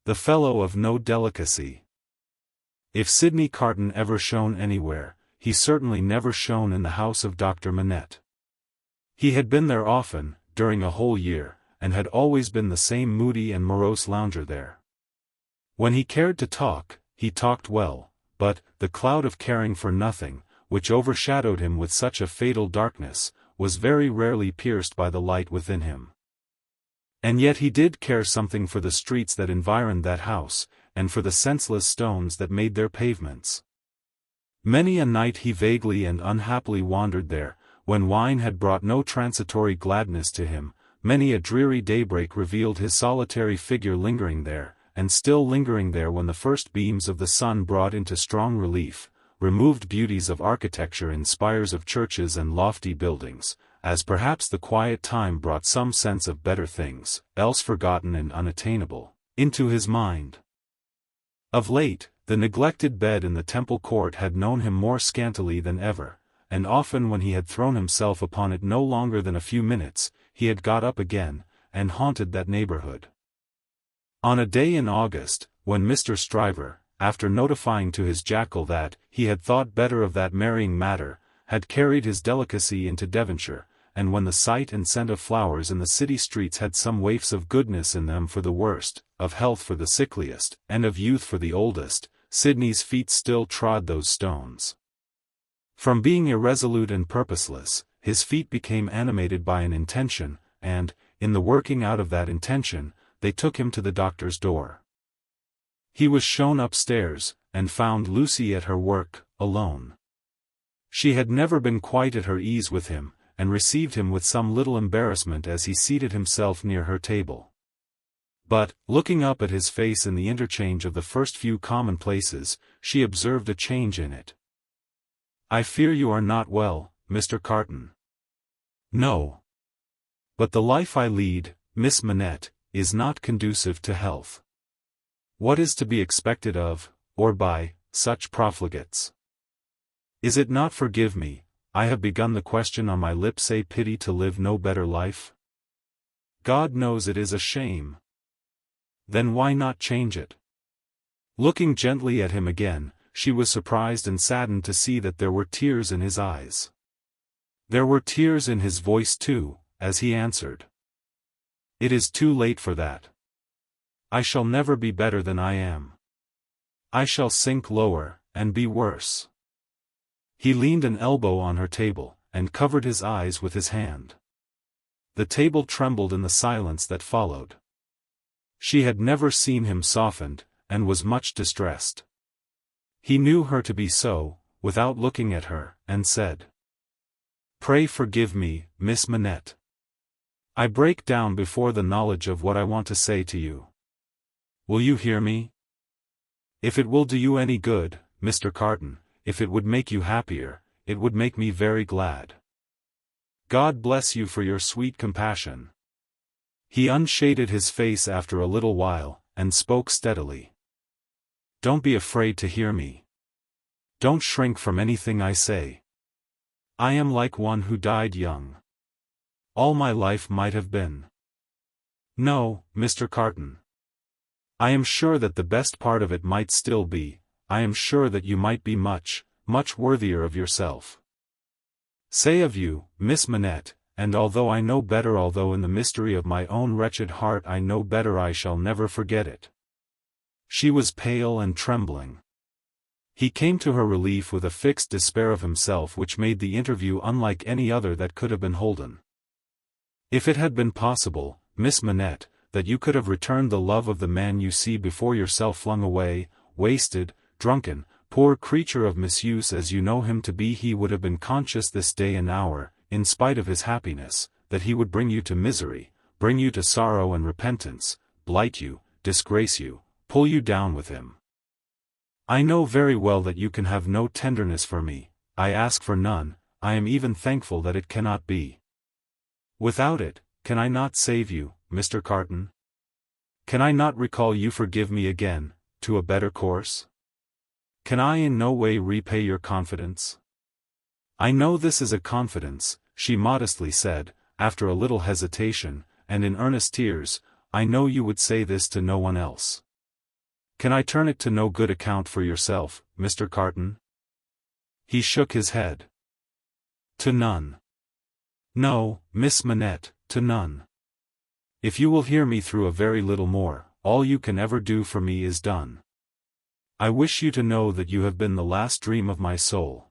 The fellow of no delicacy. If Sidney Carton ever shone anywhere, he certainly never shone in the house of Dr. Manette. He had been there often, during a whole year, and had always been the same moody and morose lounger there. When he cared to talk, he talked well, but the cloud of caring for nothing, which overshadowed him with such a fatal darkness, was very rarely pierced by the light within him. And yet he did care something for the streets that environed that house, and for the senseless stones that made their pavements. Many a night he vaguely and unhappily wandered there, when wine had brought no transitory gladness to him. Many a dreary daybreak revealed his solitary figure lingering there, and still lingering there when the first beams of the sun brought into strong relief removed beauties of architecture in spires of churches and lofty buildings, as perhaps the quiet time brought some sense of better things, else forgotten and unattainable, into his mind. Of late, the neglected bed in the Temple Court had known him more scantily than ever, and often when he had thrown himself upon it no longer than a few minutes, he had got up again, and haunted that neighborhood. On a day in August, when Mr. Stryver, after notifying to his jackal that he had thought better of that marrying matter, had carried his delicacy into Devonshire, and when the sight and scent of flowers in the city streets had some waifs of goodness in them for the worst, of health for the sickliest, and of youth for the oldest, Sidney's feet still trod those stones. From being irresolute and purposeless, his feet became animated by an intention, and, in the working out of that intention, they took him to the doctor's door. He was shown upstairs, and found Lucy at her work, alone. She had never been quite at her ease with him, and received him with some little embarrassment as he seated himself near her table. But, looking up at his face in the interchange of the first few commonplaces, she observed a change in it. "I fear you are not well, Mr. Carton." "No. But the life I lead, Miss Manette, is not conducive to health. What is to be expected of, or by, such profligates? Is it not forgive me, I have begun the question on my lips say pity to live no better life? God knows it is a shame. Then why not change it?" Looking gently at him again, she was surprised and saddened to see that there were tears in his eyes. There were tears in his voice too, as he answered. "It is too late for that. I shall never be better than I am. I shall sink lower, and be worse." He leaned an elbow on her table, and covered his eyes with his hand. The table trembled in the silence that followed. She had never seen him softened, and was much distressed. He knew her to be so, without looking at her, and said, "Pray forgive me, Miss Manette. I break down before the knowledge of what I want to say to you. Will you hear me? If it will do you any good, Mr. Carton, if it would make you happier, it would make me very glad. God bless you for your sweet compassion." He unshaded his face after a little while, and spoke steadily. "Don't be afraid to hear me. Don't shrink from anything I say. I am like one who died young. All my life might have been. No, Mr. Carton. I am sure that the best part of it might still be. I am sure that you might be much, much worthier of yourself. Say of you, Miss Manette, and although I know better, although in the mystery of my own wretched heart I know better, I shall never forget it." She was pale and trembling. He came to her relief with a fixed despair of himself which made the interview unlike any other that could have been holden. "If it had been possible, Miss Manette, that you could have returned the love of the man you see before yourself flung away, wasted, drunken, poor creature of misuse as you know him to be, he would have been conscious this day and hour, in spite of his happiness, that he would bring you to misery, bring you to sorrow and repentance, blight you, disgrace you, pull you down with him. I know very well that you can have no tenderness for me, I ask for none, I am even thankful that it cannot be. Without it, can I not save you, Mr. Carton? Can I not recall you, forgive me again, to a better course? Can I in no way repay your confidence? I know this is a confidence," she modestly said, after a little hesitation, and in earnest tears, "I know you would say this to no one else. Can I turn it to no good account for yourself, Mr. Carton? He shook his head. To none. No, Miss Manette, to none. If you will hear me through a very little more, all you can ever do for me is done. I wish you to know that you have been the last dream of my soul.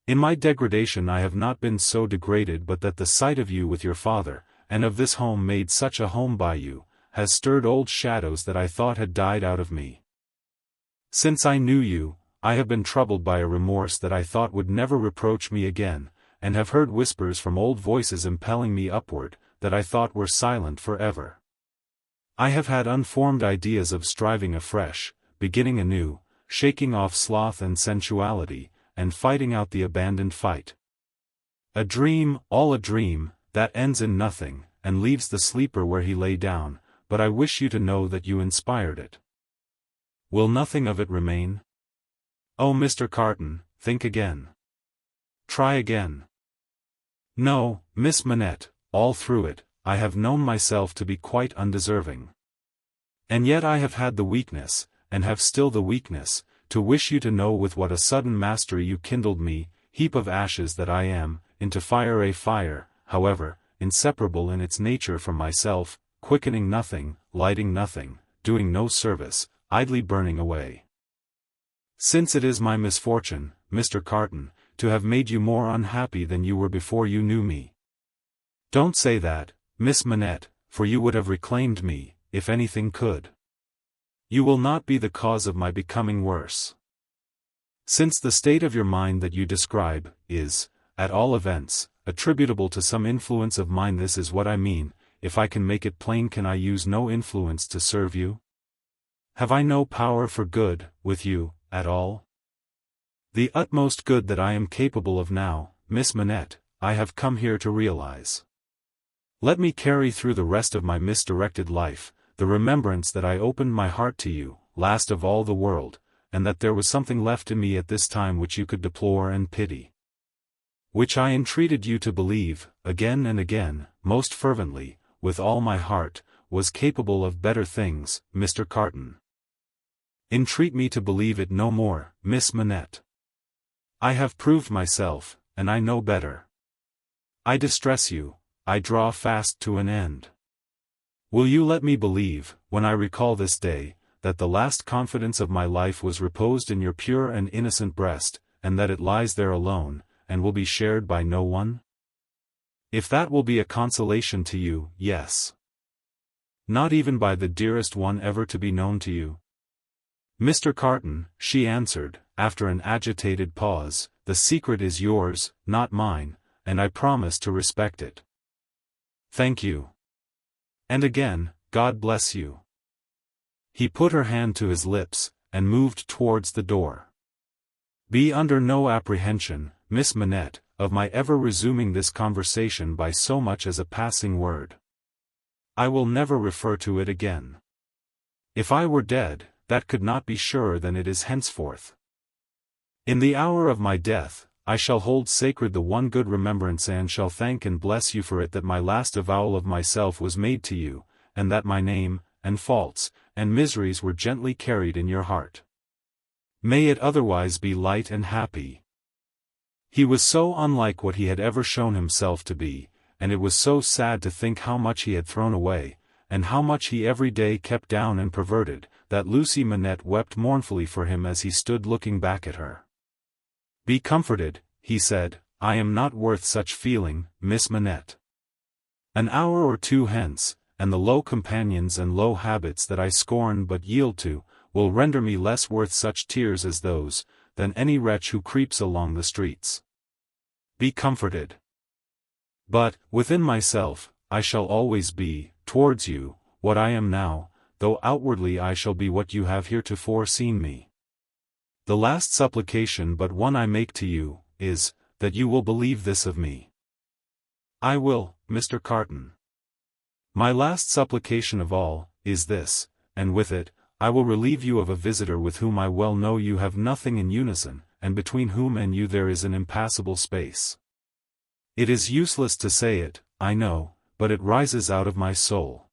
In my degradation I have not been so degraded but that the sight of you with your father, and of this home made such a home by you, has stirred old shadows that I thought had died out of me. Since I knew you, I have been troubled by a remorse that I thought would never reproach me again, and have heard whispers from old voices impelling me upward, that I thought were silent forever. I have had unformed ideas of striving afresh, beginning anew, shaking off sloth and sensuality, and fighting out the abandoned fight. A dream, all a dream, that ends in nothing, and leaves the sleeper where he lay down, but I wish you to know that you inspired it. Will nothing of it remain? Oh, Mr. Carton, think again. Try again. No, Miss Manette, all through it, I have known myself to be quite undeserving. And yet I have had the weakness, and have still the weakness, to wish you to know with what a sudden mastery you kindled me, heap of ashes that I am, into fire, a fire, however, inseparable in its nature from myself, quickening nothing, lighting nothing, doing no service, idly burning away. Since it is my misfortune, Mr. Carton, to have made you more unhappy than you were before you knew me. Don't say that, Miss Manette, for you would have reclaimed me, if anything could. You will not be the cause of my becoming worse. Since the state of your mind that you describe, is, at all events, attributable to some influence of mine, this is what I mean. If I can make it plain, can I use no influence to serve you? Have I no power for good, with you, at all? The utmost good that I am capable of now, Miss Manette, I have come here to realize. Let me carry through the rest of my misdirected life, the remembrance that I opened my heart to you, last of all the world, and that there was something left in me at this time which you could deplore and pity. Which I entreated you to believe, again and again, most fervently, with all my heart, was capable of better things, Mr. Carton. Entreat me to believe it no more, Miss Manette. I have proved myself, and I know better. I distress you, I draw fast to an end. Will you let me believe, when I recall this day, that the last confidence of my life was reposed in your pure and innocent breast, and that it lies there alone, and will be shared by no one? If that will be a consolation to you, yes. Not even by the dearest one ever to be known to you? Mr. Carton, she answered, after an agitated pause, the secret is yours, not mine, and I promise to respect it. Thank you. And again, God bless you. He put her hand to his lips, and moved towards the door. Be under no apprehension, Miss Manette, of my ever resuming this conversation by so much as a passing word. I will never refer to it again. If I were dead, that could not be surer than it is henceforth. In the hour of my death, I shall hold sacred the one good remembrance, and shall thank and bless you for it, that my last avowal of myself was made to you, and that my name, and faults, and miseries were gently carried in your heart. May it otherwise be light and happy. He was so unlike what he had ever shown himself to be, and it was so sad to think how much he had thrown away, and how much he every day kept down and perverted, that Lucy Manette wept mournfully for him as he stood looking back at her. Be comforted, he said, I am not worth such feeling, Miss Manette. An hour or two hence, and the low companions and low habits that I scorn but yield to, will render me less worth such tears as those, than any wretch who creeps along the streets. Be comforted. But, within myself, I shall always be, towards you, what I am now, though outwardly I shall be what you have heretofore seen me. The last supplication but one I make to you, is, that you will believe this of me. I will, Mr. Carton. My last supplication of all, is this, and with it, I will relieve you of a visitor with whom I well know you have nothing in unison, and between whom and you there is an impassable space. It is useless to say it, I know, but it rises out of my soul.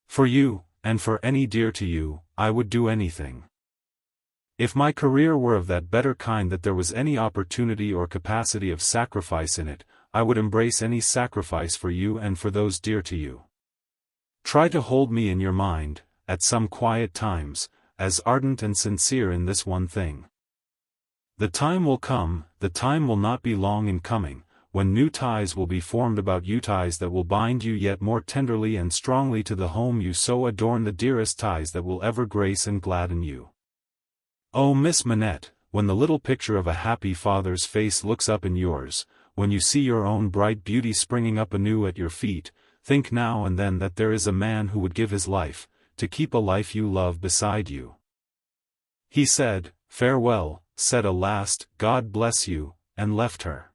For you, and for any dear to you, I would do anything. If my career were of that better kind that there was any opportunity or capacity of sacrifice in it, I would embrace any sacrifice for you and for those dear to you. Try to hold me in your mind, at some quiet times, as ardent and sincere in this one thing. The time will come, the time will not be long in coming, when new ties will be formed about you, ties that will bind you yet more tenderly and strongly to the home you so adorn, the dearest ties that will ever grace and gladden you. Oh, Miss Manette, when the little picture of a happy father's face looks up in yours, when you see your own bright beauty springing up anew at your feet, think now and then that there is a man who would give his life, to keep a life you love beside you. He said, farewell, said a last, God bless you, and left her.